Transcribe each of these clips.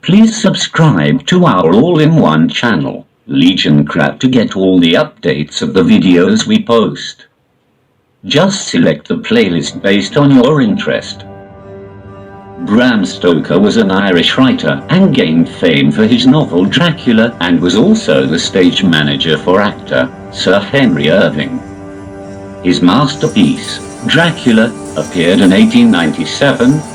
Please subscribe to our all-in-one channel, Legion Crap, to get all the updates of the videos we post. Just select the playlist based on your interest. Bram Stoker was an Irish writer and gained fame for his novel Dracula, and was also the stage manager for actor Sir Henry Irving. His masterpiece, Dracula, appeared in 1897.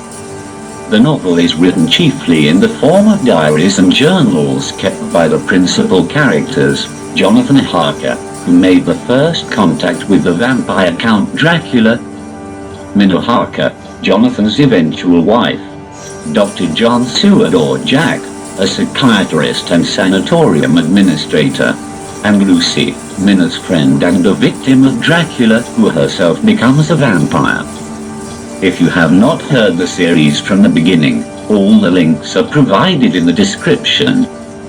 The novel is written chiefly in the form of diaries and journals kept by the principal characters, Jonathan Harker, who made the first contact with the vampire Count Dracula. Mina Harker, Jonathan's eventual wife. Dr. John Seward, or Jack, a psychiatrist and sanatorium administrator. And Lucy, Mina's friend and a victim of Dracula, who herself becomes a vampire. If you have not heard the series from the beginning, all the links are provided in the description.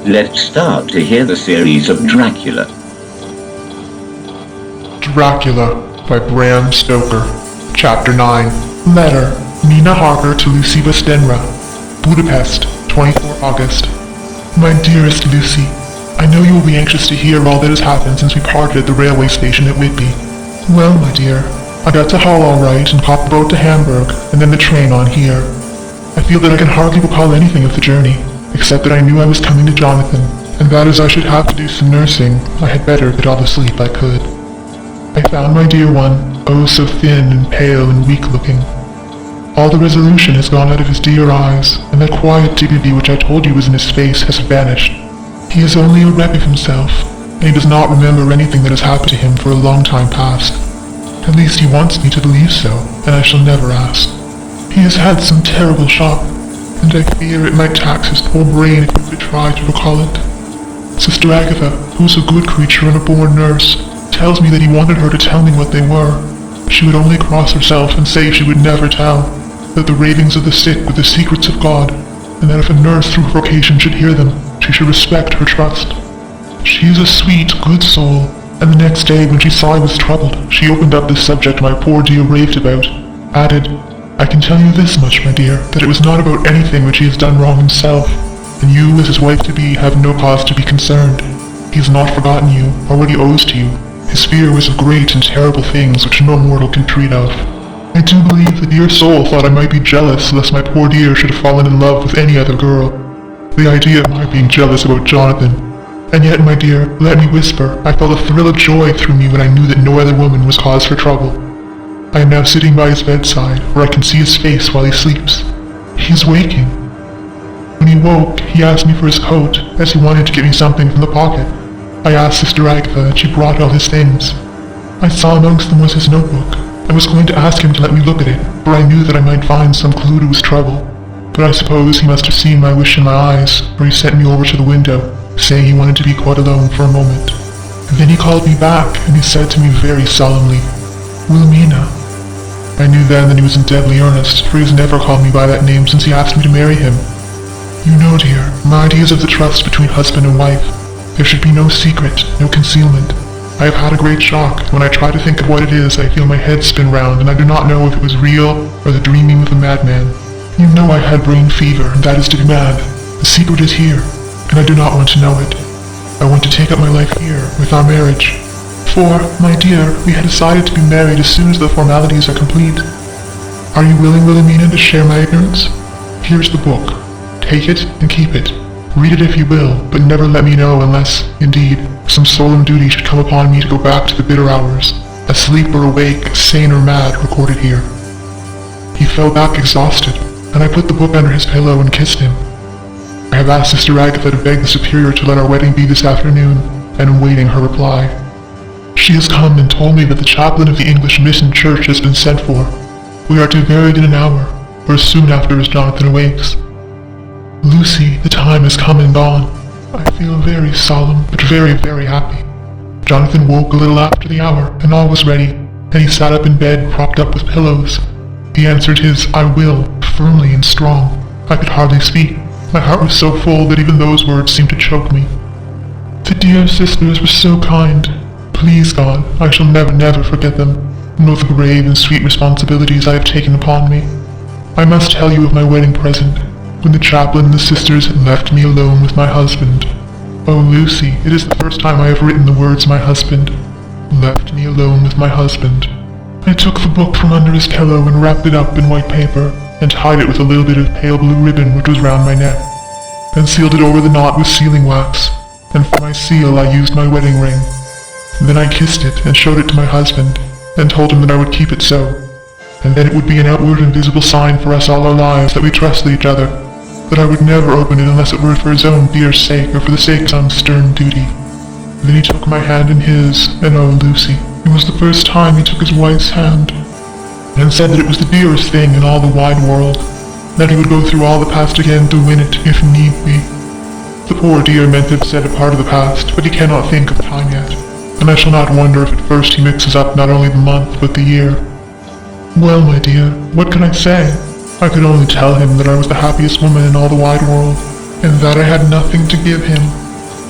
Let's start to hear the series of Dracula. Dracula by Bram Stoker. Chapter 9. Letter. Mina Harker to Lucy Westenra. Budapest, 24 August. My dearest Lucy, I know you will be anxious to hear all that has happened since we parted at the railway station at Whitby. Well, my dear, I got to Hull all right and caught the boat to Hamburg, and then the train on here. I feel that I can hardly recall anything of the journey, except that I knew I was coming to Jonathan, and that as I should have to do some nursing, I had better get all the sleep I could. I found my dear one, oh so thin and pale and weak-looking. All the resolution has gone out of his dear eyes, and that quiet dignity which I told you was in his face has vanished. He is only a wreck of himself, and he does not remember anything that has happened to him for a long time past. At least he wants me to believe so, and I shall never ask. He has had some terrible shock, and I fear it might tax his poor brain if he would try to recall it. Sister Agatha, who is a good creature and a born nurse, tells me that he wanted her to tell me what they were. She would only cross herself and say she would never tell, that the ravings of the sick were the secrets of God, and that if a nurse through her vocation should hear them, she should respect her trust. She is a sweet, good soul, and the next day when she saw I was troubled, she opened up this subject my poor dear raved about, added, I can tell you this much, my dear, that it was not about anything which he has done wrong himself, and you as his wife-to-be have no cause to be concerned. He has not forgotten you, or what he owes to you. His fear was of great and terrible things which no mortal can treat of. I do believe the dear soul thought I might be jealous lest my poor dear should have fallen in love with any other girl. The idea of my being jealous about Jonathan. And yet, my dear, let me whisper, I felt a thrill of joy through me when I knew that no other woman was cause for trouble. I am now sitting by his bedside, where I can see his face while he sleeps. He is waking. When he woke, he asked me for his coat, as he wanted to get me something from the pocket. I asked Sister Agatha, and she brought all his things. I saw amongst them was his notebook. I was going to ask him to let me look at it, for I knew that I might find some clue to his trouble. But I suppose he must have seen my wish in my eyes, for he sent me over to the window, saying he wanted to be quite alone for a moment. And then he called me back, and he said to me very solemnly, Wilhelmina. I knew then that he was in deadly earnest, for he has never called me by that name since he asked me to marry him. You know, dear, my ideas of the trust between husband and wife. There should be no secret, no concealment. I have had a great shock. When I try to think of what it is, I feel my head spin round, and I do not know if it was real or the dreaming of a madman. You know I had brain fever, and that is to be mad. The secret is here, and I do not want to know it. I want to take up my life here, with our marriage. For, my dear, we had decided to be married as soon as the formalities are complete. Are you willing, Wilhelmina, to share my ignorance? Here's the book. Take it and keep it. Read it if you will, but never let me know unless, indeed, some solemn duty should come upon me to go back to the bitter hours, asleep or awake, sane or mad, recorded here. He fell back exhausted, and I put the book under his pillow and kissed him. I have asked Sister Agatha to beg the Superior to let our wedding be this afternoon, and am waiting her reply. She has come and told me that the chaplain of the English Mission Church has been sent for. We are to be married in an hour, or as soon after as Jonathan awakes. Lucy, the time has come and gone. I feel very solemn, but very, very happy. Jonathan woke a little after the hour, and all was ready, and he sat up in bed propped up with pillows. He answered his "I will" firmly and strong. I could hardly speak. My heart was so full that even those words seemed to choke me. The dear sisters were so kind. Please God, I shall never, never forget them, nor the grave and sweet responsibilities I have taken upon me. I must tell you of my wedding present. when the chaplain and the sisters had left me alone with my husband. Oh, Lucy, it is the first time I have written the words my husband. Left me alone with my husband. I took the book from under his pillow and wrapped it up in white paper, and tied it with a little bit of pale blue ribbon which was round my neck, and sealed it over the knot with sealing wax, and for my seal I used my wedding ring. Then I kissed it and showed it to my husband, and told him that I would keep it so, and then it would be an outward and visible sign for us all our lives that we trusted each other, that I would never open it unless it were for his own dear sake or for the sake of some stern duty. Then he took my hand in his, and oh, Lucy, it was the first time he took his wife's hand, and said that it was the dearest thing in all the wide world, that he would go through all the past again to win it, if need be. The poor dear meant to have said a part of the past, but he cannot think of the time yet, and I shall not wonder if at first he mixes up not only the month, but the year. Well, my dear, what can I say? I could only tell him that I was the happiest woman in all the wide world, and that I had nothing to give him,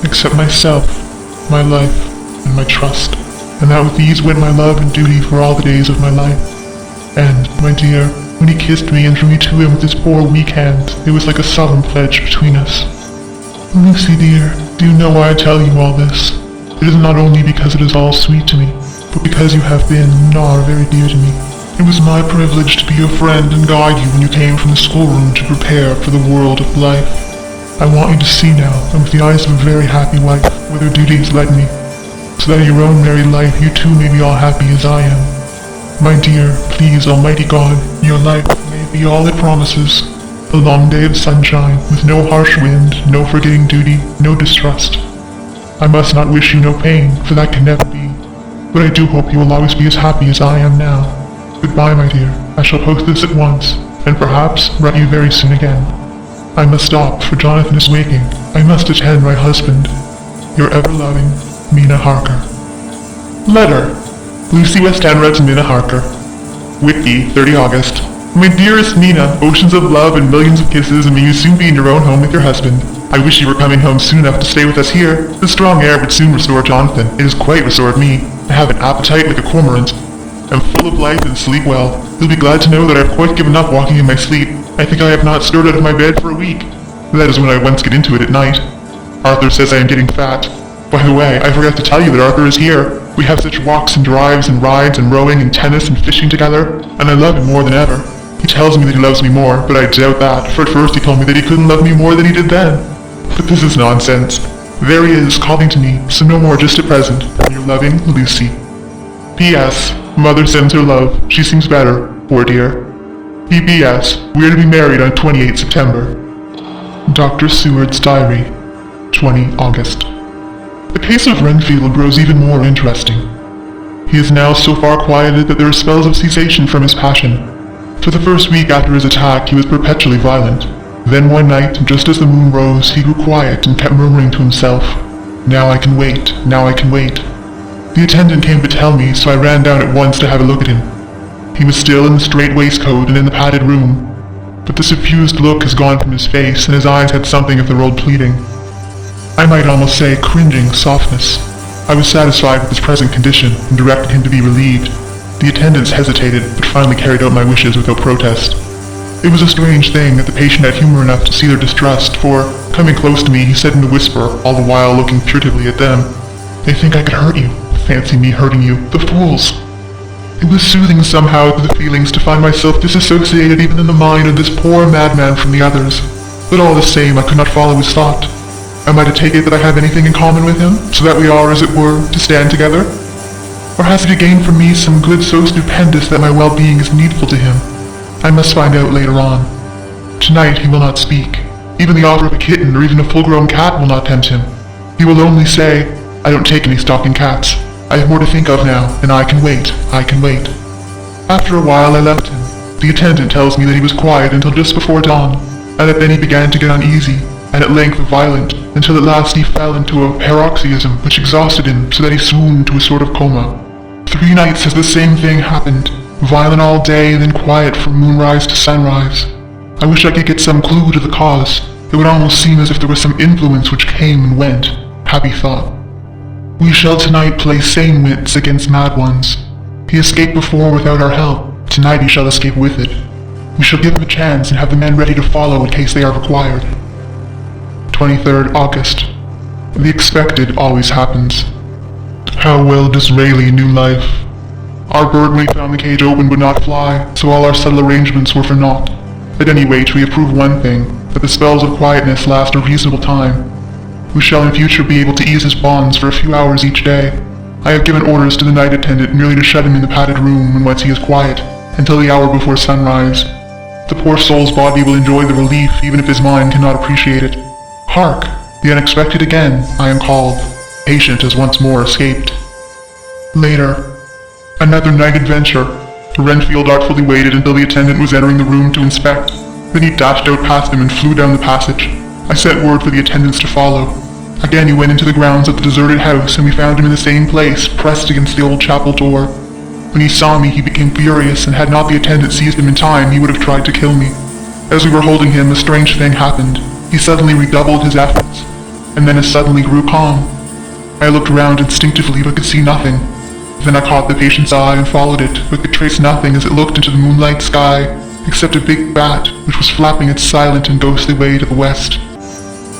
except myself, my life, and my trust, and that with these went my love and duty for all the days of my life. And, my dear, when he kissed me and drew me to him with his poor weak hand, it was like a solemn pledge between us. Lucy, dear, do you know why I tell you all this? It is not only because it is all sweet to me, but because you have been and are very dear to me. It was my privilege to be your friend and guide you when you came from the schoolroom to prepare for the world of life. I want you to see now, and with the eyes of a very happy wife, whither duty has led me, so that in your own married life you too may be all happy as I am. My dear, please, Almighty God, your life may be all it promises. A long day of sunshine, with no harsh wind, no forgetting duty, no distrust. I must not wish you no pain, for that can never be, but I do hope you will always be as happy as I am now. Goodbye, my dear. I shall post this at once, and perhaps write you very soon again. I must stop, for Jonathan is waking. I must attend my husband. Your ever-loving, Mina Harker. Letter. Lucy Westenra to Mina Harker. Wiki, 30 August. My dearest Mina, oceans of love and millions of kisses, and may you soon be in your own home with your husband. I wish you were coming home soon enough to stay with us here. The strong air would soon restore Jonathan. It has quite restored me. I have an appetite like a cormorant. I'm full of life and sleep well. You'll be glad to know that I have quite given up walking in my sleep. I think I have not stirred out of my bed for a week. That is when I once get into it at night. Arthur says I am getting fat. By the way, I forgot to tell you that Arthur is here. We have such walks and drives and rides and rowing and tennis and fishing together, and I love him more than ever. He tells me that he loves me more, but I doubt that, for at first he told me that he couldn't love me more than he did then. But this is nonsense. There he is, calling to me, so no more just at present. Your loving, Lucy. P.S. Mother sends her love. She seems better, poor dear. P.P.S. We are to be married on 28 September. Dr. Seward's Diary, 20 August. The case of Renfield grows even more interesting. He is now so far quieted that there are spells of cessation from his passion. For the first week after his attack he was perpetually violent. Then one night, just as the moon rose, he grew quiet and kept murmuring to himself, "Now I can wait, now I can wait." The attendant came to tell me, so I ran down at once to have a look at him. He was still in the straight waistcoat and in the padded room, but the suffused look has gone from his face, and his eyes had something of their old pleading. I might almost say cringing softness. I was satisfied with his present condition, and directed him to be relieved. The attendants hesitated, but finally carried out my wishes without protest. It was a strange thing that the patient had humor enough to see their distrust, for, coming close to me, he said in a whisper, all the while looking furtively at them, "They think I could hurt you. Fancy me hurting you. The fools!" It was soothing somehow to the feelings to find myself disassociated even in the mind of this poor madman from the others, but all the same I could not follow his thought. Am I to take it that I have anything in common with him, so that we are, as it were, to stand together? Or has he to gain from me some good so stupendous that my well-being is needful to him? I must find out later on. Tonight he will not speak. Even the offer of a kitten or even a full-grown cat will not tempt him. He will only say, "I don't take any stalking cats. I have more to think of now, and I can wait, I can wait." After a while I left him. The attendant tells me that he was quiet until just before dawn, and that then he began to get uneasy, and at length violent, until at last he fell into a paroxysm which exhausted him so that he swooned to a sort of coma. 3 nights has the same thing happened, violent all day, then quiet from moonrise to sunrise. I wish I could get some clue to the cause. It would almost seem as if there was some influence which came and went. Happy thought. We shall tonight play sane wits against mad ones. He escaped before without our help. Tonight he shall escape with it. We shall give them a chance and have the men ready to follow in case they are required. 23rd August. The expected always happens. How well Disraeli knew life. Our bird, when he found the cage open, would not fly, so all our subtle arrangements were for naught. At any rate, we approve one thing, that the spells of quietness last a reasonable time. We shall in future be able to ease his bonds for a few hours each day. I have given orders to the night attendant merely to shut him in the padded room when once he is quiet, until the hour before sunrise. The poor soul's body will enjoy the relief even if his mind cannot appreciate it. Hark! The unexpected again, I am called. Patient has once more escaped. Later. Another night adventure. Renfield artfully waited until the attendant was entering the room to inspect. Then he dashed out past him and flew down the passage. I sent word for the attendants to follow. Again he went into the grounds of the deserted house, and we found him in the same place, pressed against the old chapel door. When he saw me, he became furious, and had not the attendant seized him in time, he would have tried to kill me. As we were holding him, a strange thing happened. He suddenly redoubled his efforts, and then as suddenly grew calm. I looked around instinctively, but could see nothing. Then I caught the patient's eye and followed it, but could trace nothing as it looked into the moonlight sky, except a big bat, which was flapping its silent and ghostly way to the west.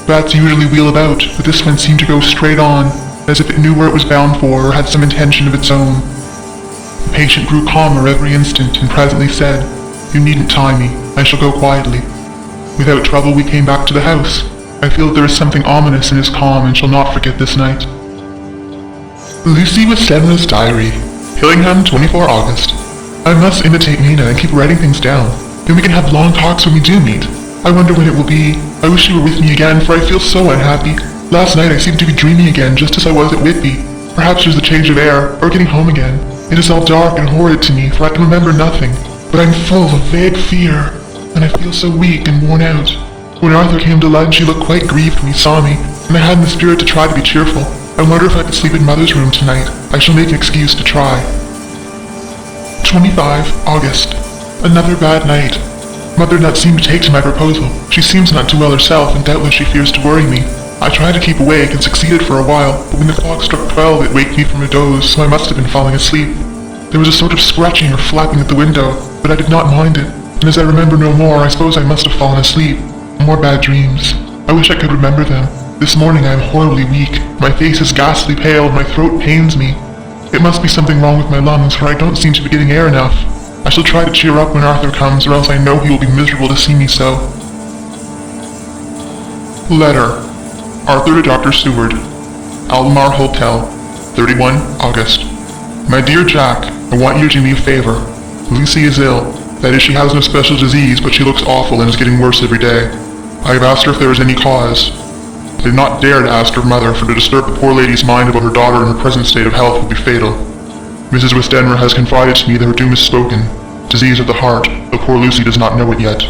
Bats usually wheel about, but this one seemed to go straight on, as if it knew where it was bound for or had some intention of its own. The patient grew calmer every instant and presently said, "You needn't tie me, I shall go quietly." Without trouble we came back to the house. I feel that there is something ominous in his calm and shall not forget this night. Lucy Westenra's diary. Hillingham, 24 August. I must imitate Mina and keep writing things down. Then we can have long talks when we do meet. I wonder when it will be. I wish you were with me again, for I feel so unhappy. Last night I seemed to be dreaming again, just as I was at Whitby. Perhaps there's a change of air, or getting home again. It is all dark and horrid to me, for I can remember nothing. But I'm full of vague fear, and I feel so weak and worn out. When Arthur came to lunch, he looked quite grieved when he saw me, and I hadn't the spirit to try to be cheerful. I wonder if I could sleep in Mother's room tonight. I shall make an excuse to try. 25 August. Another bad night. Mother did not seem to take to my proposal. She seems not too well herself, and doubtless she fears to worry me. I tried to keep awake and succeeded for a while, but when the clock struck 12 it waked me from a doze, so I must have been falling asleep. There was a sort of scratching or flapping at the window, but I did not mind it, and as I remember no more, I suppose I must have fallen asleep. More bad dreams. I wish I could remember them. This morning I am horribly weak. My face is ghastly pale, and my throat pains me. It must be something wrong with my lungs, for I don't seem to be getting air enough. I shall try to cheer up when Arthur comes, or else I know he will be miserable to see me so. Letter. Arthur to Dr. Seward. Albemarle Hotel, 31 August. My dear Jack, I want you to do me a favor. Lucy is ill. That is, she has no special disease, but she looks awful and is getting worse every day. I have asked her if there is any cause. I did not dare to ask her mother, for to disturb the poor lady's mind about her daughter in her present state of health would be fatal. Mrs. Westenra has confided to me that her doom is spoken. Disease of the heart, though poor Lucy does not know it yet.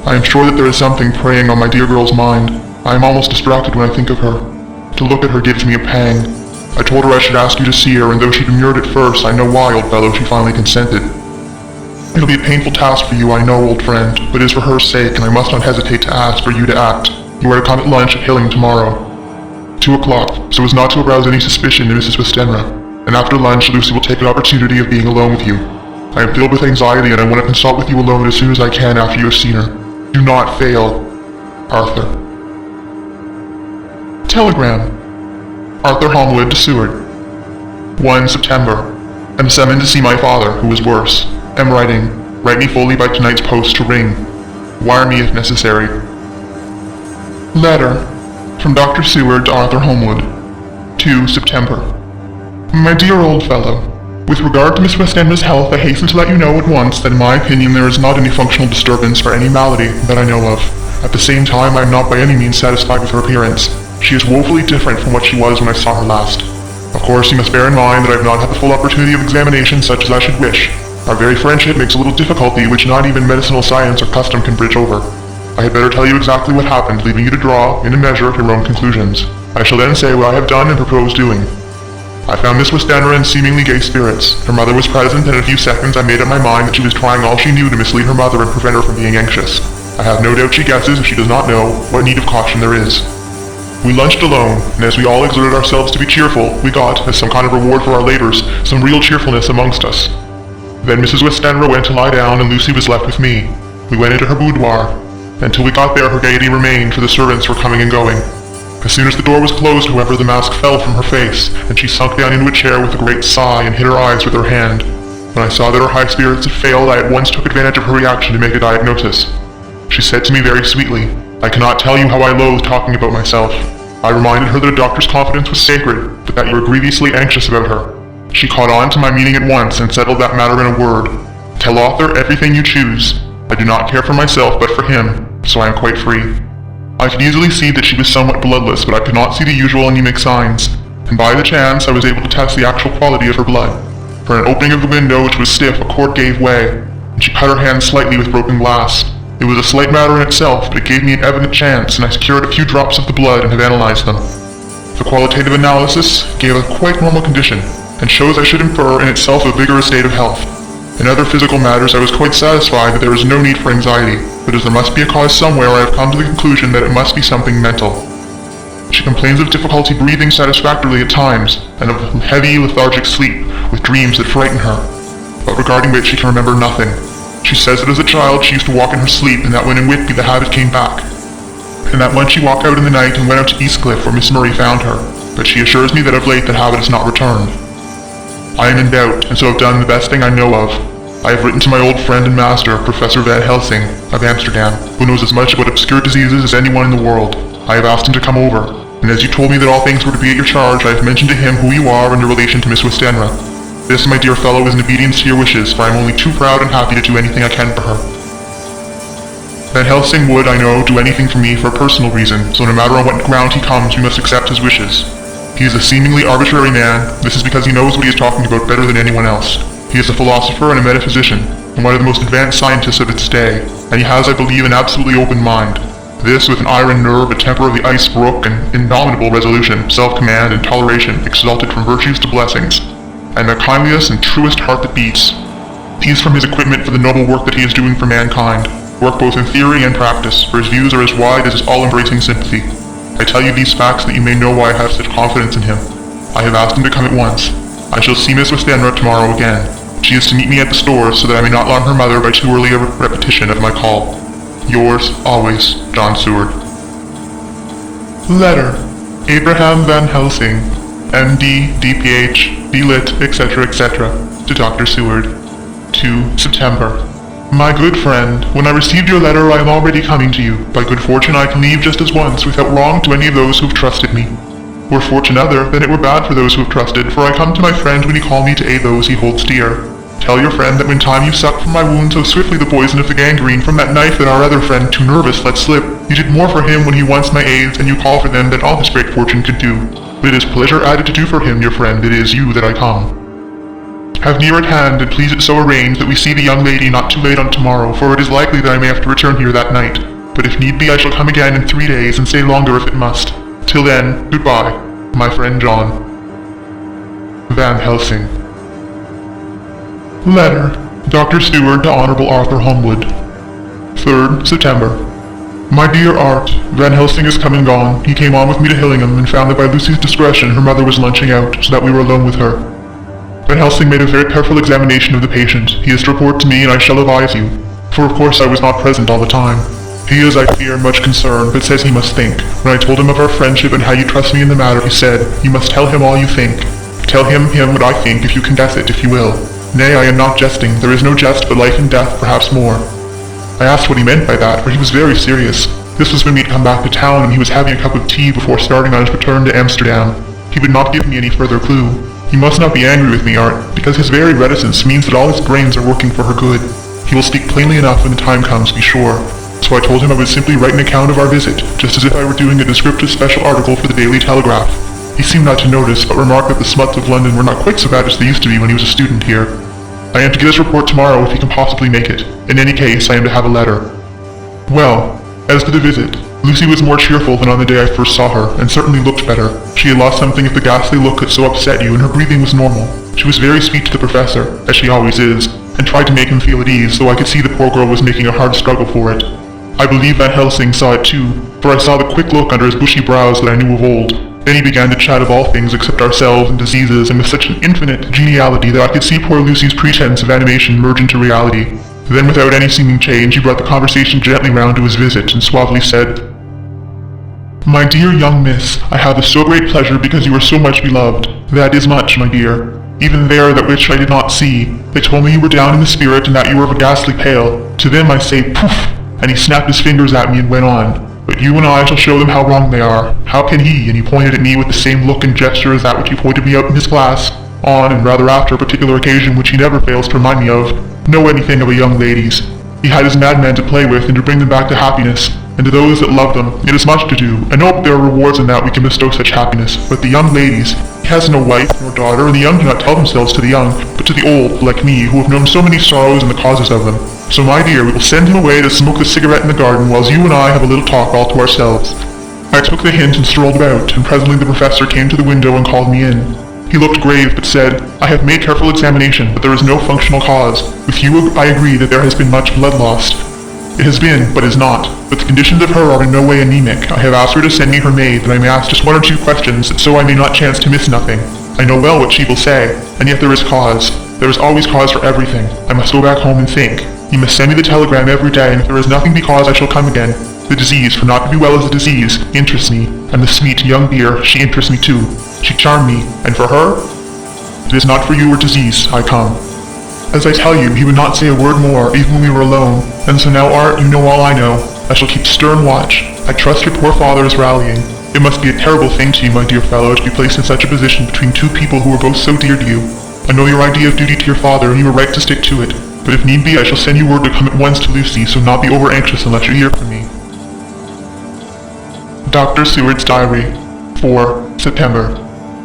I am sure that there is something preying on my dear girl's mind. I am almost distracted when I think of her. To look at her gives me a pang. I told her I should ask you to see her, and though she demurred at first, I know why, old fellow, she finally consented. It'll be a painful task for you, I know, old friend, but it is for her sake, and I must not hesitate to ask for you to act. You are to come at lunch at Hilling tomorrow. 2 o'clock, so as not to arouse any suspicion in Mrs. Westenra, and after lunch Lucy will take an opportunity of being alone with you. I am filled with anxiety, and I want to consult with you alone as soon as I can after you have seen her. Do not fail. Arthur. Telegram. Arthur Holmwood to Seward. 1 September. Am summoned to see my father, who is worse. Am writing. Write me fully by tonight's post to ring. Wire me if necessary. Letter. From Dr. Seward to Arthur Holmwood. 2 September. My dear old fellow, with regard to Miss Westenra's health, I hasten to let you know at once that in my opinion there is not any functional disturbance for any malady that I know of. At the same time, I am not by any means satisfied with her appearance. She is woefully different from what she was when I saw her last. Of course, you must bear in mind that I have not had the full opportunity of examination such as I should wish. Our very friendship makes a little difficulty which not even medicinal science or custom can bridge over. I had better tell you exactly what happened, leaving you to draw, in a measure, your own conclusions. I shall then say what I have done and propose doing. I found Miss Westenra in seemingly gay spirits. Her mother was present, and in a few seconds I made up my mind that she was trying all she knew to mislead her mother and prevent her from being anxious. I have no doubt she guesses, if she does not know, what need of caution there is. We lunched alone, and as we all exerted ourselves to be cheerful, we got, as some kind of reward for our labors, some real cheerfulness amongst us. Then Mrs. Westenra went to lie down, and Lucy was left with me. We went into her boudoir. Until we got there, her gaiety remained, for the servants were coming and going. As soon as the door was closed, however, the mask fell from her face, and she sunk down into a chair with a great sigh and hid her eyes with her hand. When I saw that her high spirits had failed, I at once took advantage of her reaction to make a diagnosis. She said to me very sweetly, "I cannot tell you how I loathe talking about myself." I reminded her that a doctor's confidence was sacred, but that you were grievously anxious about her. She caught on to my meaning at once and settled that matter in a word. "Tell author everything you choose. I do not care for myself but for him, so I am quite free." I could easily see that she was somewhat bloodless, but I could not see the usual anemic signs, and by the chance I was able to test the actual quality of her blood. For an opening of the window, which was stiff, a cord gave way, and she cut her hand slightly with broken glass. It was a slight matter in itself, but it gave me an evident chance, and I secured a few drops of the blood and have analyzed them. The qualitative analysis gave a quite normal condition, and shows I should infer in itself a vigorous state of health. In other physical matters I was quite satisfied that there is no need for anxiety, but as there must be a cause somewhere, I have come to the conclusion that it must be something mental. She complains of difficulty breathing satisfactorily at times, and of heavy, lethargic sleep, with dreams that frighten her, but regarding which she can remember nothing. She says that as a child she used to walk in her sleep, and that when in Whitby the habit came back, and that once she walked out in the night and went out to Eastcliff where Miss Murray found her, but she assures me that of late that habit has not returned. I am in doubt, and so have done the best thing I know of. I have written to my old friend and master, Professor Van Helsing, of Amsterdam, who knows as much about obscure diseases as anyone in the world. I have asked him to come over, and as you told me that all things were to be at your charge, I have mentioned to him who you are and your relation to Miss Westenra. This, my dear fellow, is in obedience to your wishes, for I am only too proud and happy to do anything I can for her. Van Helsing would, I know, do anything for me for a personal reason, so no matter on what ground he comes, we must accept his wishes. He is a seemingly arbitrary man. This is because he knows what he is talking about better than anyone else. He is a philosopher and a metaphysician, and one of the most advanced scientists of its day, and he has, I believe, an absolutely open mind. This, with an iron nerve, a temper of the ice brook, and indomitable resolution, self-command, and toleration, exalted from virtues to blessings, and the kindliest and truest heart that beats. These from his equipment for the noble work that he is doing for mankind, work both in theory and practice, for his views are as wide as his all-embracing sympathy. I tell you these facts that you may know why I have such confidence in him. I have asked him to come at once. I shall see Miss Westenra tomorrow again. She is to meet me at the stores so that I may not alarm her mother by too early a repetition of my call. Yours, always, John Seward. Letter. Abraham Van Helsing, M.D., D.Ph., B.Lit, etc., etc., to Dr. Seward. 2 September. My good friend, when I received your letter I am already coming to you. By good fortune I can leave just as once, without wrong to any of those who have trusted me. Were fortune other, then it were bad for those who have trusted, for I come to my friend when he call me to aid those he holds dear. Tell your friend that when time you sucked from my wound so swiftly the poison of the gangrene from that knife that our other friend, too nervous, let slip, you did more for him when he wants my aids, and you call for them than all his great fortune could do. But it is pleasure added to do for him, your friend, it is you that I come. Have near at hand, and please it so arrange that we see the young lady not too late on tomorrow, for it is likely that I may have to return here that night. But if need be I shall come again in 3 days, and stay longer if it must. Till then, goodbye, my friend John. Van Helsing. Letter. Dr. Seward to Honorable Arthur Holmwood. 3rd September. My dear Art, Van Helsing is come and gone. He came on with me to Hillingham, and found that by Lucy's discretion her mother was lunching out, so that we were alone with her. Van Helsing made a very careful examination of the patient. He is to report to me, and I shall advise you, for of course I was not present all the time. He is, I fear, much concerned, but says he must think. When I told him of our friendship and how you trust me in the matter, he said, "You must tell him all you think. Tell him what I think, if you can guess it, if you will. Nay, I am not jesting. There is no jest but life and death, perhaps more." I asked what he meant by that, for he was very serious. This was when we had come back to town, and he was having a cup of tea before starting on his return to Amsterdam. He would not give me any further clue. He must not be angry with me, Art, because his very reticence means that all his brains are working for her good. He will speak plainly enough when the time comes, be sure. So I told him I would simply write an account of our visit, just as if I were doing a descriptive special article for the Daily Telegraph. He seemed not to notice, but remarked that the smuts of London were not quite so bad as they used to be when he was a student here. I am to get his report tomorrow if he can possibly make it. In any case, I am to have a letter. Well, as to the visit, Lucy was more cheerful than on the day I first saw her, and certainly looked better. She had lost something if the ghastly look could so upset you, and her breathing was normal. She was very sweet to the professor, as she always is, and tried to make him feel at ease, though I could see the poor girl was making a hard struggle for it. I believe Van Helsing saw it too, for I saw the quick look under his bushy brows that I knew of old. Then he began to chat of all things except ourselves and diseases, and with such an infinite geniality that I could see poor Lucy's pretense of animation merge into reality. Then without any seeming change, he brought the conversation gently round to his visit and suavely said, "My dear young miss, I have a so great pleasure because you are so much beloved. That is much, my dear. Even there that which I did not see, they told me you were down in the spirit and that you were of a ghastly pale. To them I say, poof!" And he snapped his fingers at me and went on. "But you and I shall show them how wrong they are. How can he," and he pointed at me with the same look and gesture as that which he pointed me out in his class, on and rather after a particular occasion which he never fails to remind me of, know anything of a young lady's. He had his madman to play with and to bring them back to happiness, and to those that love them, it is much to do, and no, there are rewards in that we can bestow such happiness. But the young ladies, he has no wife nor daughter, and the young do not tell themselves to the young, but to the old, like me, who have known so many sorrows and the causes of them. So my dear, we will send him away to smoke a cigarette in the garden, whilst you and I have a little talk all to ourselves." I took the hint and strolled about, and presently the professor came to the window and called me in. He looked grave, but said, "I have made careful examination, but there is no functional cause. With you I agree that there has been much blood lost. It has been, but is not. But the conditions of her are in no way anemic. I have asked her to send me her maid, that I may ask just one or two questions, and so I may not chance to miss nothing. I know well what she will say, and yet there is cause. There is always cause for everything. I must go back home and think. You must send me the telegram every day, and if there is nothing because I shall come again. The disease, for not to be well as a disease, interests me, and the sweet young dear, she interests me too. She charmed me, and for her? It is not for you or disease, I come." As I tell you, he would not say a word more, even when we were alone, and so now, Art, you know all I know. I shall keep stern watch. I trust your poor father is rallying. It must be a terrible thing to you, my dear fellow, to be placed in such a position between two people who are both so dear to you. I know your idea of duty to your father, and you are right to stick to it. But if need be, I shall send you word to come at once to Lucy, so not be over-anxious unless you hear from me. Dr. Seward's Diary, 4 September.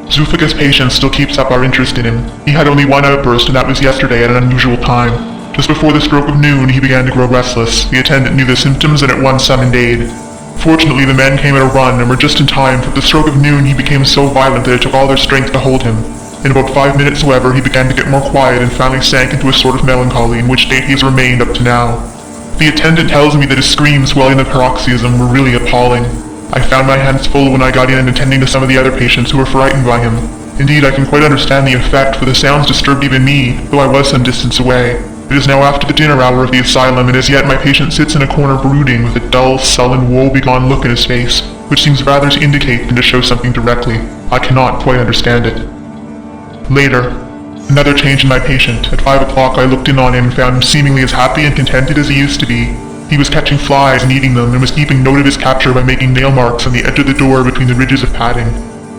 Zoophagous patience still keeps up our interest in him. He had only one outburst, and that was yesterday at an unusual time. Just before the stroke of noon, he began to grow restless. The attendant knew the symptoms and at once summoned aid. Fortunately, the men came at a run and were just in time, for at the stroke of noon he became so violent that it took all their strength to hold him. In about 5 minutes, however, he began to get more quiet and finally sank into a sort of melancholy, in which state he has remained up to now. The attendant tells me that his screams while in the paroxysm were really appalling. I found my hands full when I got in attending to some of the other patients who were frightened by him. Indeed, I can quite understand the effect, for the sounds disturbed even me, though I was some distance away. It is now after the dinner hour of the asylum, and as yet my patient sits in a corner brooding with a dull, sullen, woe-begone look in his face, which seems rather to indicate than to show something directly. I cannot quite understand it. Later, another change in my patient. At 5 o'clock I looked in on him and found him seemingly as happy and contented as he used to be. He was catching flies and eating them, and was keeping note of his capture by making nail marks on the edge of the door between the ridges of padding.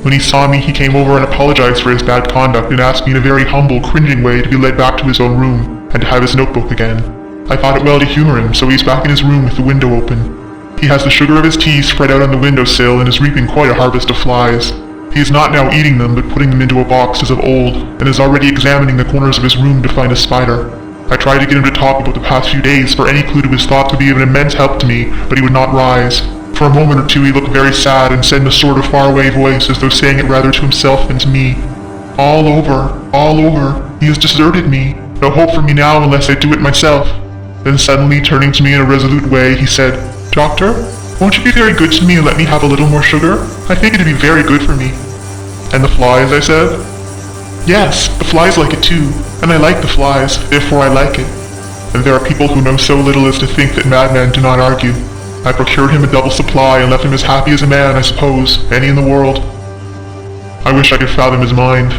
When he saw me, he came over and apologized for his bad conduct, and asked me in a very humble, cringing way to be led back to his own room, and to have his notebook again. I thought it well to humor him, so he's back in his room with the window open. He has the sugar of his tea spread out on the windowsill, and is reaping quite a harvest of flies. He is not now eating them, but putting them into a box as of old, and is already examining the corners of his room to find a spider. I tried to get him to talk about the past few days, for any clue to his thoughts would be of an immense help to me, but he would not rise. For a moment or two he looked very sad, and said in a sort of faraway voice, as though saying it rather to himself than to me, all over, he has deserted me. No hope for me now unless I do it myself." Then suddenly, turning to me in a resolute way, he said, "Doctor, won't you be very good to me and let me have a little more sugar? I think it'd be very good for me." "And the flies?" I said. "Yes, the flies like it too, and I like the flies, therefore I like it. And there are people who know so little as to think that madmen do not argue. I procured him a double supply and left him as happy as a man, I suppose, any in the world. I wish I could fathom his mind."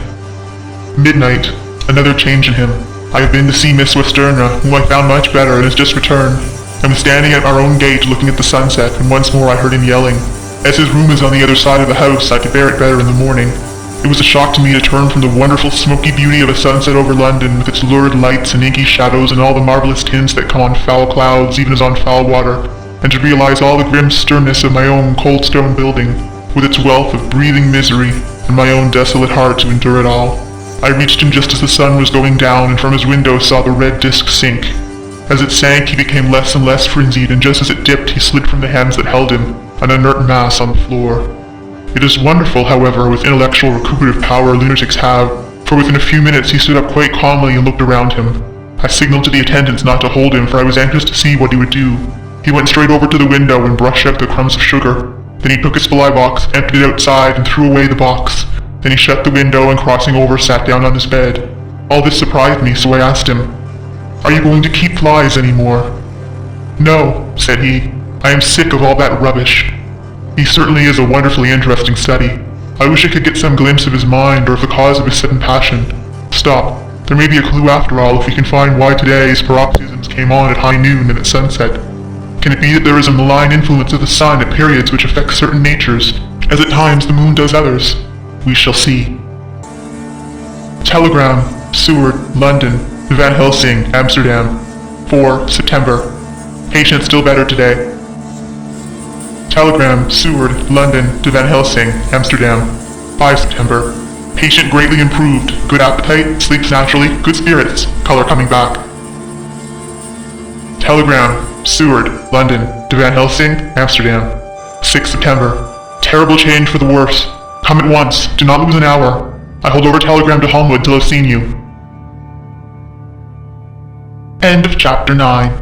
Midnight, another change in him. I have been to see Miss Westenra, whom I found much better, and has just returned. I was standing at our own gate looking at the sunset, and once more I heard him yelling. As his room is on the other side of the house, I could bear it better in the morning. It was a shock to me to turn from the wonderful smoky beauty of a sunset over London, with its lurid lights and inky shadows and all the marvellous tints that come on foul clouds even as on foul water, and to realize all the grim sternness of my own cold stone building, with its wealth of breathing misery, and my own desolate heart to endure it all. I reached him just as the sun was going down, and from his window saw the red disk sink. As it sank, he became less and less frenzied, and just as it dipped, he slid from the hands that held him, an inert mass on the floor. It is wonderful, however, with intellectual recuperative power lunatics have, for within a few minutes he stood up quite calmly and looked around him. I signaled to the attendants not to hold him, for I was anxious to see what he would do. He went straight over to the window and brushed out the crumbs of sugar. Then he took his supply box, emptied it outside, and threw away the box. Then he shut the window and crossing over sat down on his bed. All this surprised me, so I asked him, Are you going to keep flies anymore? No, said he. I am sick of all that rubbish. He certainly is a wonderfully interesting study. I wish I could get some glimpse of his mind or of the cause of his sudden passion. Stop. There may be a clue after all if we can find why today's paroxysms came on at high noon and at sunset. Can it be that there is a malign influence of the sun at periods which affects certain natures, as at times the moon does others? We shall see. Telegram, Seward, London, Van Helsing, Amsterdam. 4 September. Patient still better today. Telegram, Seward, London, to Van Helsing, Amsterdam. 5 September. Patient greatly improved. Good appetite, sleeps naturally, good spirits, color coming back. Telegram, Seward, London, to Van Helsing, Amsterdam. 6 September. Terrible change for the worse. Come at once. Do not lose an hour. I hold over telegram to Holmwood till I've seen you. End of chapter 9.